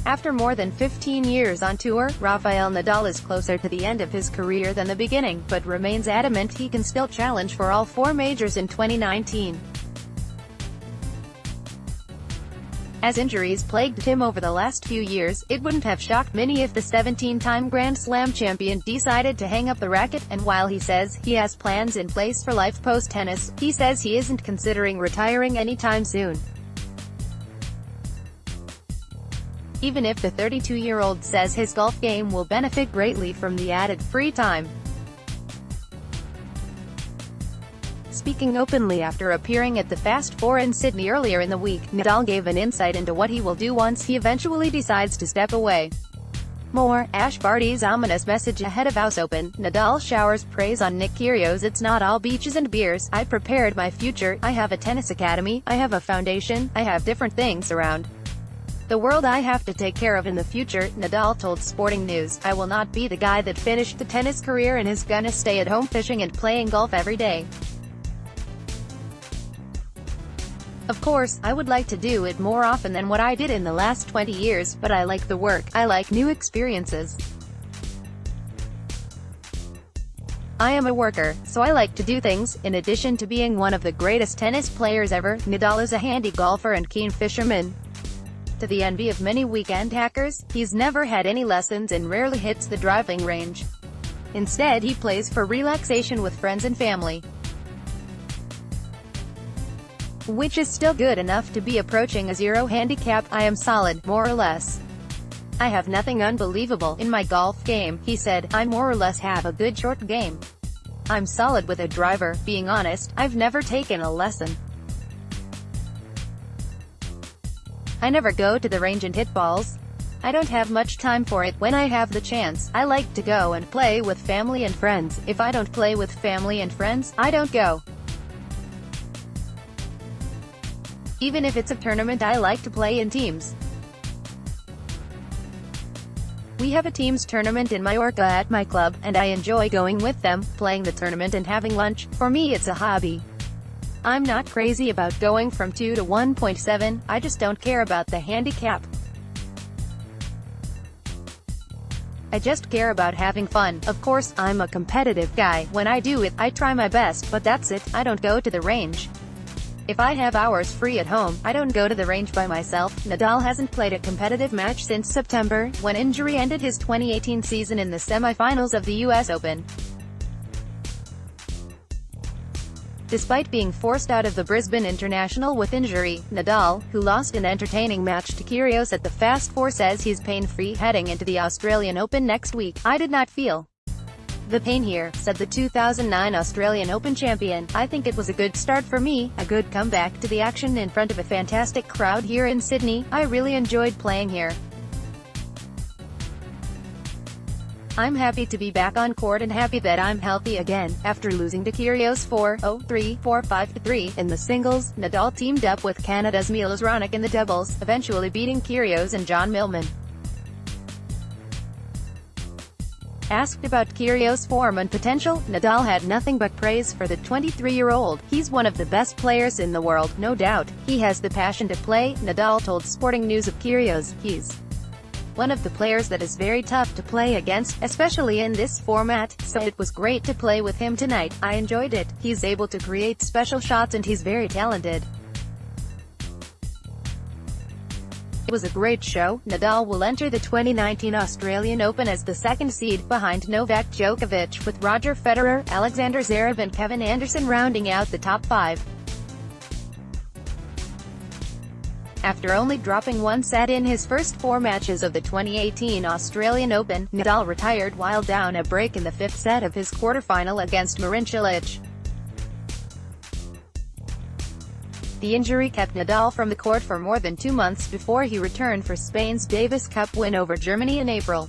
After more than 15 years on tour, Rafael Nadal is closer to the end of his career than the beginning, but remains adamant he can still challenge for all four majors in 2019. As injuries plagued him over the last few years, it wouldn't have shocked many if the 17-time Grand Slam champion decided to hang up the racket, and while he says he has plans in place for life post-tennis, he says he isn't considering retiring anytime soon. Even if the 32-year-old says his golf game will benefit greatly from the added free time. Speaking openly after appearing at the Fast Four in Sydney earlier in the week, Nadal gave an insight into what he will do once he eventually decides to step away. More, Ash Barty's ominous message ahead of US Open. Nadal showers praise on Nick Kyrgios. It's not all beaches and beers. I prepared my future. I have a tennis academy. I have a foundation. I have different things around the world I have to take care of in the future, Nadal told Sporting News. I will not be the guy that finished the tennis career and is gonna stay at home fishing and playing golf every day. Of course, I would like to do it more often than what I did in the last 20 years, but I like the work, I like new experiences. I am a worker, so I like to do things. In addition to being one of the greatest tennis players ever, Nadal is a handy golfer and keen fisherman. To the envy of many weekend hackers, he's never had any lessons and rarely hits the driving range. Instead, he plays for relaxation with friends and family, which is still good enough to be approaching a zero handicap. I am solid, more or less. I have nothing unbelievable in my golf game, he said. I more or less have a good short game. I'm solid with a driver. Being honest, I've never taken a lesson. I never go to the range and hit balls. I don't have much time for it. When I have the chance, I like to go and play with family and friends. If I don't play with family and friends, I don't go. Even if it's a tournament, I like to play in teams. We have a teams tournament in Mallorca at my club, and I enjoy going with them, playing the tournament and having lunch. For me, it's a hobby. I'm not crazy about going from 2 to 1.7, I just don't care about the handicap. I just care about having fun. Of course, I'm a competitive guy. When I do it, I try my best, but that's it. I don't go to the range. If I have hours free at home, I don't go to the range by myself. Nadal hasn't played a competitive match since September, when injury ended his 2018 season in the semi-finals of the US Open. Despite being forced out of the Brisbane International with injury, Nadal, who lost an entertaining match to Kyrgios at the Fast Four, says he's pain-free heading into the Australian Open next week. I did not feel the pain here, said the 2009 Australian Open champion. I think it was a good start for me, a good comeback to the action in front of a fantastic crowd here in Sydney. I really enjoyed playing here. I'm happy to be back on court and happy that I'm healthy again. After losing to Kyrgios 4-0, 3-4, 5-3 in the singles, Nadal teamed up with Canada's Milos Raonic in the doubles, eventually beating Kyrgios and John Millman. Asked about Kyrgios' form and potential, Nadal had nothing but praise for the 23-year-old. He's one of the best players in the world, no doubt. He has the passion to play, Nadal told Sporting News of Kyrgios. He's one of the players that is very tough to play against, especially in this format, so it was great to play with him tonight. I enjoyed it. He's able to create special shots and he's very talented. It was a great show. Nadal will enter the 2019 Australian Open as the second seed, behind Novak Djokovic, with Roger Federer, Alexander Zverev and Kevin Anderson rounding out the top 5. After only dropping one set in his first 4 matches of the 2018 Australian Open, Nadal retired while down a break in the 5th set of his quarterfinal against Marin Cilic. The injury kept Nadal from the court for more than 2 months before he returned for Spain's Davis Cup win over Germany in April.